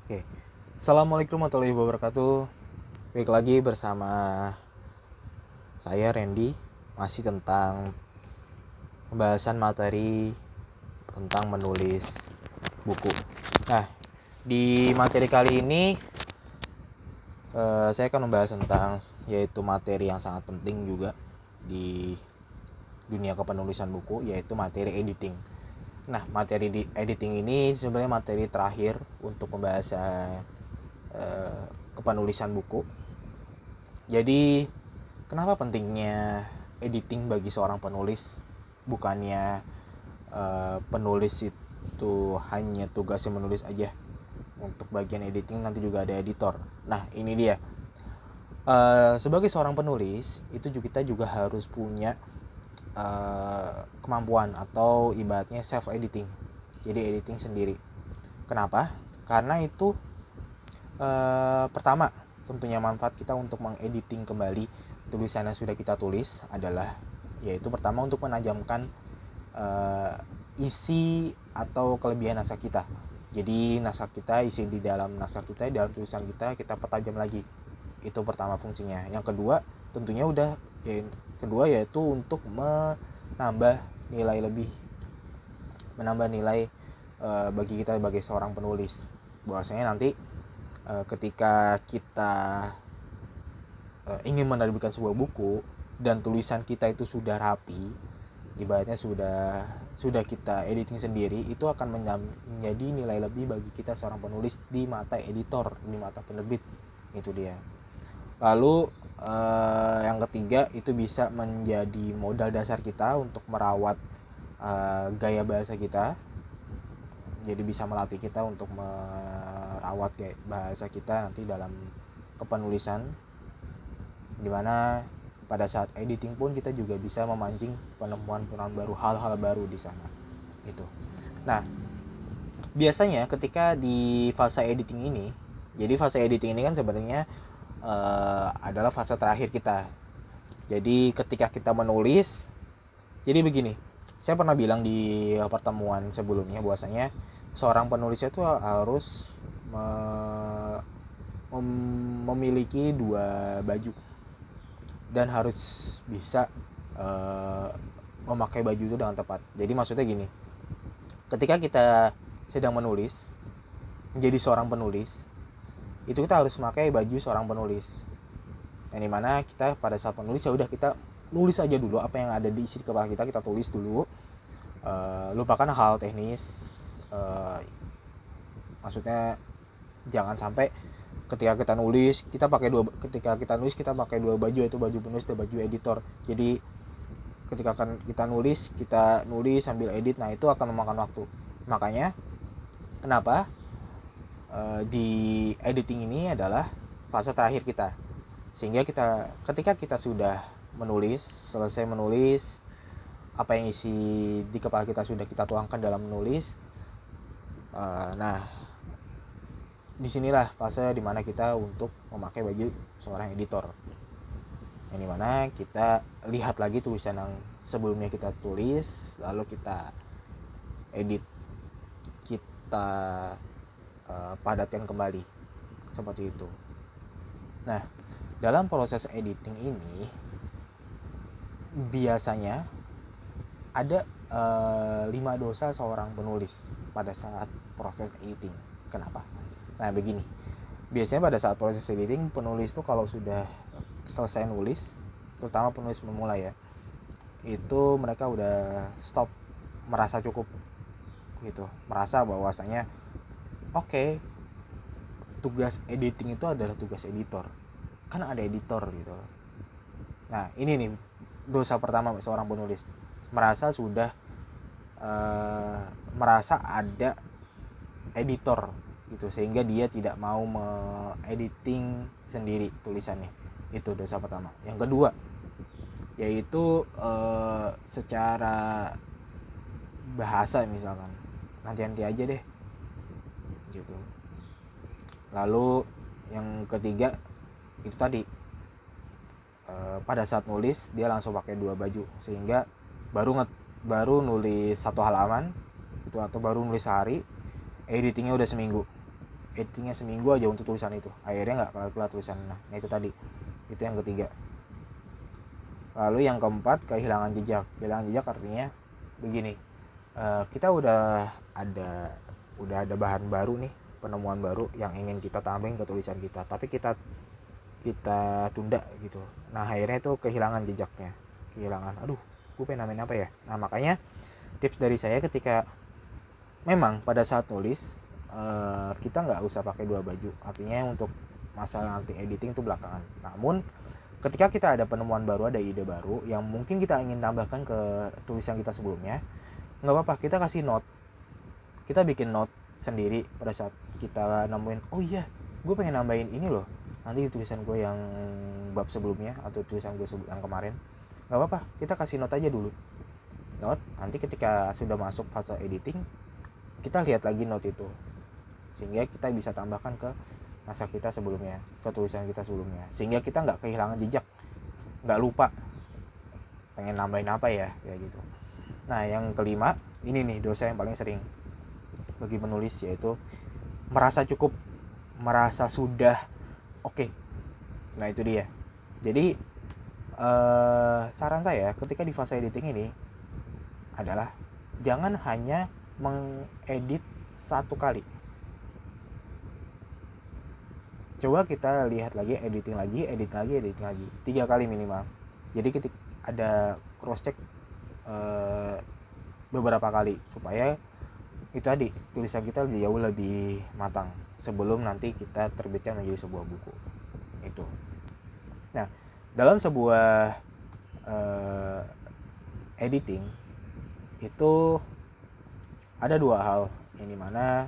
Oke, Assalamualaikum warahmatullahi wabarakatuh. Baik lagi bersama saya Randy, masih tentang pembahasan materi tentang menulis buku. Nah, di materi kali ini saya akan membahas tentang yaitu materi yang sangat penting juga di dunia kepenulisan buku, yaitu materi editing. Nah, materi di editing ini sebenarnya materi terakhir untuk pembahasan kepenulisan buku. Jadi, kenapa pentingnya editing bagi seorang penulis? Bukannya penulis itu hanya tugasnya menulis aja. Untuk bagian editing nanti juga ada editor. Nah, ini dia. Sebagai seorang penulis, itu kita juga harus punya kemampuan atau ibaratnya self editing. Jadi editing sendiri. Kenapa? Karena itu pertama, tentunya manfaat kita untuk mengediting kembali tulisan yang sudah kita tulis adalah yaitu pertama untuk menajamkan isi atau kelebihan naskah kita. Jadi naskah kita, isi di dalam naskah kita, di dalam tulisan kita pertajam lagi. Itu pertama fungsinya. Yang kedua tentunya kedua yaitu untuk menambah nilai lebih, menambah nilai bagi kita sebagai seorang penulis. Bahwasanya nanti ketika kita ingin menerbitkan sebuah buku dan tulisan kita itu sudah rapi, ibaratnya sudah kita editing sendiri, itu akan menjadi nilai lebih bagi kita seorang penulis di mata editor, di mata penerbit. Itu dia. Lalu yang ketiga itu bisa menjadi modal dasar kita untuk merawat gaya bahasa kita. Jadi bisa melatih kita untuk merawat bahasa kita nanti dalam kepenulisan, dimana pada saat editing pun kita juga bisa memancing penemuan-penemuan baru, hal-hal baru di sana. Itu. Nah, biasanya ketika di fase editing ini, jadi fase editing ini kan sebenarnya adalah fase terakhir kita. Jadi ketika kita menulis, jadi begini, saya pernah bilang di pertemuan sebelumnya bahwasanya seorang penulis itu harus memiliki dua baju dan harus bisa memakai baju itu dengan tepat. Jadi maksudnya gini, ketika kita sedang menulis, menjadi seorang penulis, itu kita harus memakai baju seorang penulis. Yang dimana kita pada saat menulis ya udah kita nulis aja dulu apa yang ada di isi kepala kita tulis dulu. Lupakan hal teknis. Maksudnya jangan sampai ketika kita nulis kita pakai dua baju, yaitu baju penulis dan baju editor. Jadi ketika kita nulis sambil edit, nah itu akan memakan waktu. Makanya kenapa di editing ini adalah fase terakhir kita, sehingga ketika kita sudah selesai menulis apa yang isi di kepala kita sudah kita tuangkan dalam menulis. Nah, disinilah fase dimana kita untuk memakai baju seorang editor, yang dimana kita lihat lagi tulisan yang sebelumnya kita tulis, lalu kita edit, kita padatkan kembali seperti itu. Nah, dalam proses editing ini biasanya ada 5 dosa seorang penulis pada saat proses editing. Kenapa? Nah, begini. Biasanya pada saat proses editing, penulis itu kalau sudah selesai nulis, terutama penulis pemula ya, itu mereka udah stop, merasa cukup gitu, merasa bahwasanya oke, tugas editing itu adalah tugas editor, kan ada editor gitu. Nah, ini nih dosa pertama seorang penulis, merasa ada editor gitu, sehingga dia tidak mau editing sendiri tulisannya. Itu dosa pertama. Yang kedua yaitu secara bahasa, misalkan nanti aja deh gitu. Lalu yang ketiga itu tadi, pada saat nulis dia langsung pakai dua baju, sehingga baru nulis satu halaman itu atau baru nulis sehari, editingnya udah seminggu, editingnya seminggu aja untuk tulisan itu, akhirnya nggak kelar tulisan. Nah itu tadi, itu yang ketiga. Lalu yang keempat, kehilangan jejak. Kehilangan jejak artinya begini, kita udah ada bahan baru nih, penemuan baru yang ingin kita tambahin ke tulisan kita, tapi kita tunda gitu. Nah akhirnya itu kehilangan jejaknya, kehilangan, aduh gue pengen namain apa ya. Nah makanya tips dari saya ketika memang pada saat tulis, kita nggak usah pakai dua baju, artinya untuk masalah nanti editing itu belakangan. Namun ketika kita ada penemuan baru, ada ide baru yang mungkin kita ingin tambahkan ke tulisan kita sebelumnya, nggak apa-apa, kita kasih note, kita bikin note sendiri pada saat kita nemuin, oh iya gue pengen nambahin ini loh nanti di tulisan gue yang bab sebelumnya atau tulisan gue yang kemarin. Nggak apa-apa, kita kasih note aja dulu, note, nanti ketika sudah masuk fase editing kita lihat lagi note itu, sehingga kita bisa tambahkan ke naskah kita sebelumnya, ke tulisan kita sebelumnya, sehingga kita nggak kehilangan jejak, nggak lupa pengen nambahin apa ya, kayak gitu. Nah yang kelima, ini nih dosa yang paling sering bagi penulis, yaitu merasa cukup, merasa sudah oke. Nah itu dia. Jadi saran saya ketika di fase editing ini adalah jangan hanya mengedit satu kali. Coba kita lihat lagi, editing lagi, 3 kali minimal. Jadi ketika ada cross check beberapa kali, supaya itu tadi tulisan kita jauh lebih matang sebelum nanti kita terbitkan menjadi sebuah buku itu. Nah dalam sebuah editing itu ada dua hal, yang dimana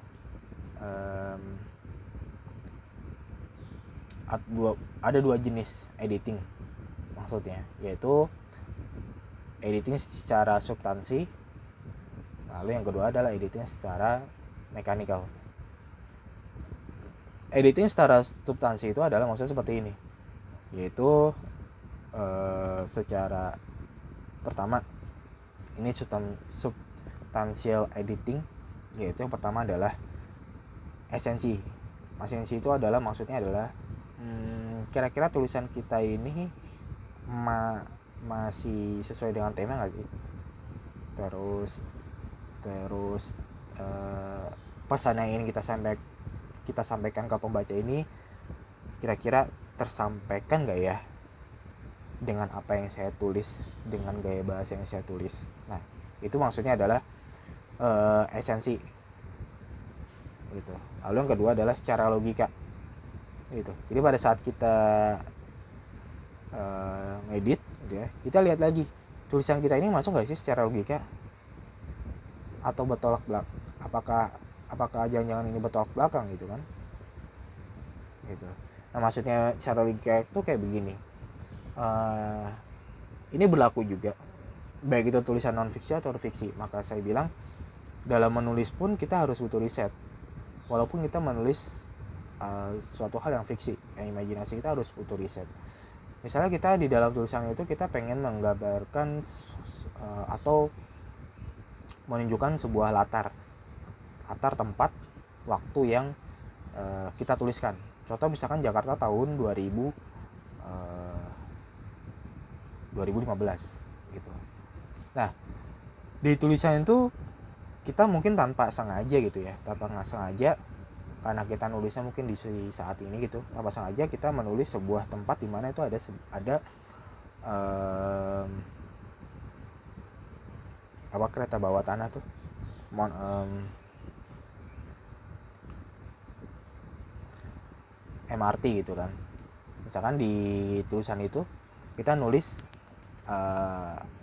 ada dua jenis editing maksudnya, yaitu editing secara substansi, lalu yang kedua adalah editing secara mechanical. Editing secara substansi itu adalah maksudnya seperti ini, yaitu secara pertama ini substantial editing, yaitu yang pertama adalah esensi. Esensi itu adalah maksudnya adalah kira-kira tulisan kita ini masih sesuai dengan tema nggak sih, terus pesan yang ingin kita sampaikan ke pembaca ini kira-kira tersampaikan nggak ya dengan apa yang saya tulis, dengan gaya bahasa yang saya tulis. Nah itu maksudnya adalah esensi gitu. Lalu yang kedua adalah secara logika gitu. Jadi pada saat kita ngedit gitu ya, kita lihat lagi tulisan kita ini masuk nggak sih secara logika, atau bertolak belakang, apakah jangan-jangan ini bertolak belakang gitu kan gitu. Nah maksudnya secara logika itu kayak begini, ini berlaku juga baik itu tulisan non fiksi atau fiksi. Maka saya bilang dalam menulis pun kita harus butuh riset, walaupun kita menulis suatu hal yang fiksi, yang imajinasi, kita harus butuh riset. Misalnya kita di dalam tulisan itu kita pengen menggambarkan atau menunjukkan sebuah latar tempat, waktu yang kita tuliskan. Contoh misalkan Jakarta tahun 2015 gitu. Nah di tulisan itu kita mungkin tanpa sengaja gitu ya, tanpa nggak sengaja, karena kita nulisnya mungkin di saat ini gitu, tanpa sengaja kita menulis sebuah tempat di mana itu ada kereta bawah tanah tuh, MRT gitu kan. Misalkan di tulisan itu kita nulis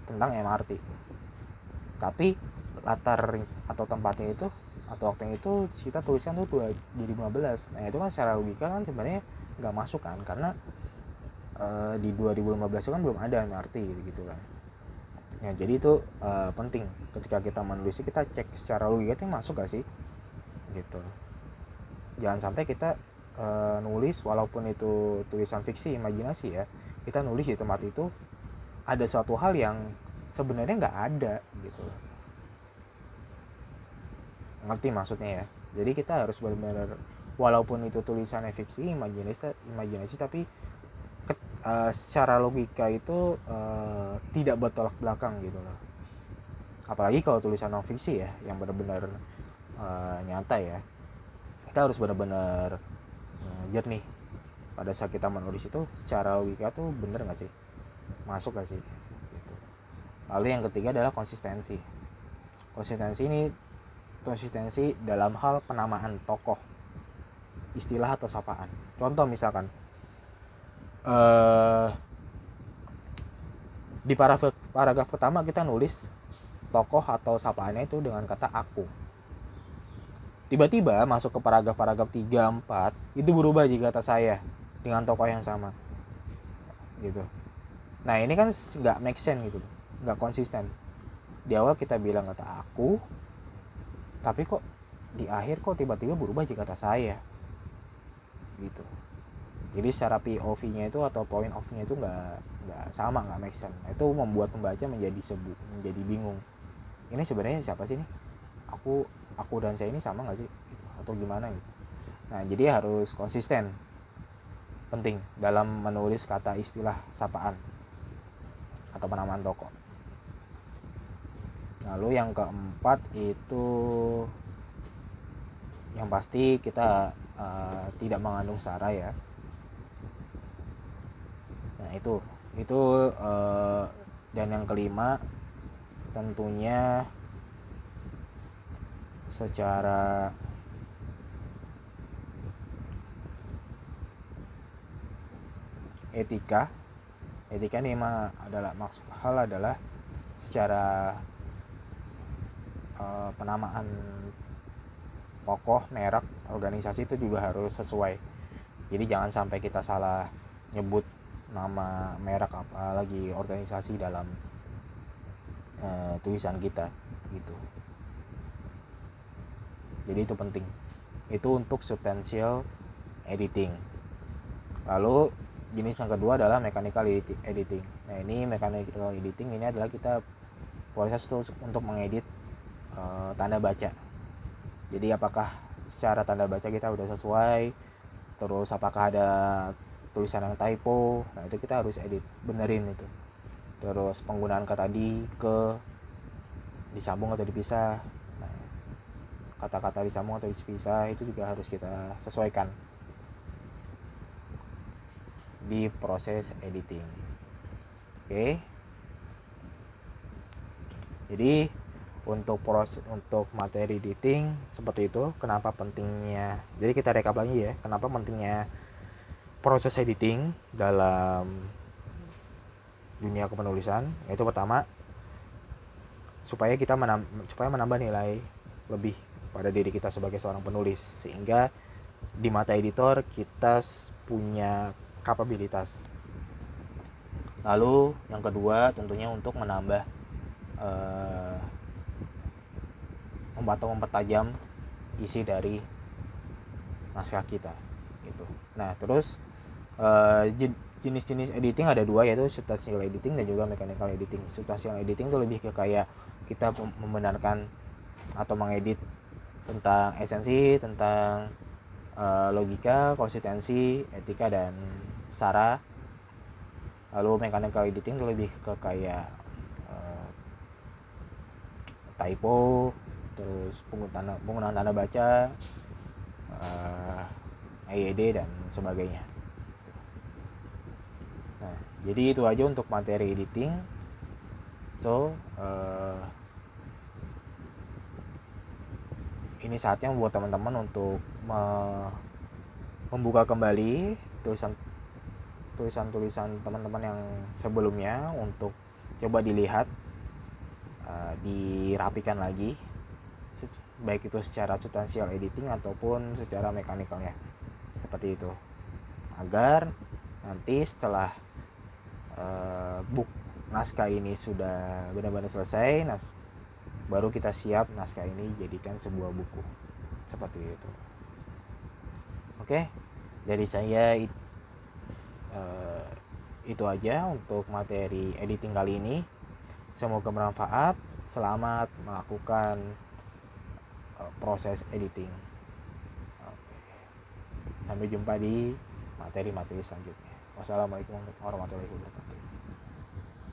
tentang MRT, tapi latar atau tempatnya itu atau waktu itu kita tuliskan tuh 2015. Nah itu kan secara logika kan sebenarnya nggak masuk kan, karena di 2015 itu kan belum ada MRT gitu kan. Ya jadi itu penting ketika kita menulis, kita cek secara logika itu masuk gak sih gitu. Jangan sampai kita nulis walaupun itu tulisan fiksi, imajinasi ya, kita nulis di tempat itu ada suatu hal yang sebenarnya nggak ada gitu. Ngerti maksudnya ya? Jadi kita harus benar-benar walaupun itu tulisannya fiksi, imajinasi, tapi secara logika itu tidak bertolak belakang gitu loh. Apalagi kalau tulisan non fiksi ya, yang benar-benar nyata ya, kita harus benar-benar jernih pada saat kita menulis itu. Secara logika tuh bener nggak sih, masuk nggak sih gitu. Lalu yang ketiga adalah konsistensi dalam hal penamaan tokoh, istilah atau sapaan. Contoh misalkan di paragraf pertama kita nulis tokoh atau sapaannya itu dengan kata aku. Tiba-tiba masuk ke paragraf 3, 4 itu berubah jadi kata saya dengan tokoh yang sama gitu. Nah ini kan nggak make sense gitu, nggak konsisten. Di awal kita bilang kata aku, tapi kok di akhir kok tiba-tiba berubah jadi kata saya gitu. Jadi secara POV-nya itu atau point of view-nya itu nggak sama, nggak make sense. Itu membuat pembaca menjadi bingung. Ini sebenarnya siapa sih nih? Aku dan saya ini sama nggak sih? Gitu. Atau gimana gitu. Nah jadi harus konsisten, penting dalam menulis kata, istilah, sapaan atau penamaan tokoh. Lalu yang keempat itu yang pasti kita tidak mengandung sara ya. Nah itu dan yang kelima tentunya secara etika ini adalah maksud hal adalah secara penamaan tokoh, merek, organisasi itu juga harus sesuai. Jadi jangan sampai kita salah nyebut nama merek apalagi organisasi dalam tulisan kita gitu. Jadi itu penting. Itu untuk substantial editing. Lalu jenis yang kedua adalah mechanical editing. Nah ini mechanical editing ini adalah kita proses untuk mengedit tanda baca. Jadi apakah secara tanda baca kita udah sesuai, terus apakah ada tulisan yang typo, nah itu kita harus edit, benerin itu. Terus penggunaan kata disambung atau dipisah, nah, kata-kata disambung atau dipisah itu juga harus kita sesuaikan di proses editing. Oke. Jadi untuk materi editing seperti itu. Kenapa pentingnya? Jadi kita rekap lagi ya. Kenapa pentingnya proses editing dalam dunia kepenulisan? Yaitu pertama, supaya menambah nilai lebih pada diri kita sebagai seorang penulis, sehingga di mata editor kita punya kapabilitas. Lalu yang kedua tentunya untuk menambah atau mempertajam isi dari naskah kita gitu. Nah terus jenis-jenis editing ada dua, yaitu substantial editing dan juga mechanical editing. Substantial editing itu lebih ke kayak kita membenarkan atau mengedit tentang esensi, tentang logika, konsistensi, etika, dan sara. Lalu mechanical editing itu lebih ke kayak typo, terus penggunaan tanda baca, EYD dan sebagainya. Nah, jadi itu aja untuk materi editing. So, ini saatnya buat teman-teman untuk membuka kembali tulisan-tulisan teman-teman yang sebelumnya untuk coba dilihat, dirapikan lagi, baik itu secara substansial editing ataupun secara mekanikalnya, seperti itu, agar nanti setelah naskah ini sudah benar-benar selesai, baru kita siap naskah ini jadikan sebuah buku, seperti itu. Oke, dari saya itu aja untuk materi editing kali ini. Semoga bermanfaat. Selamat melakukan proses editing. Sampai jumpa di materi-materi selanjutnya. Wassalamualaikum warahmatullahi wabarakatuh.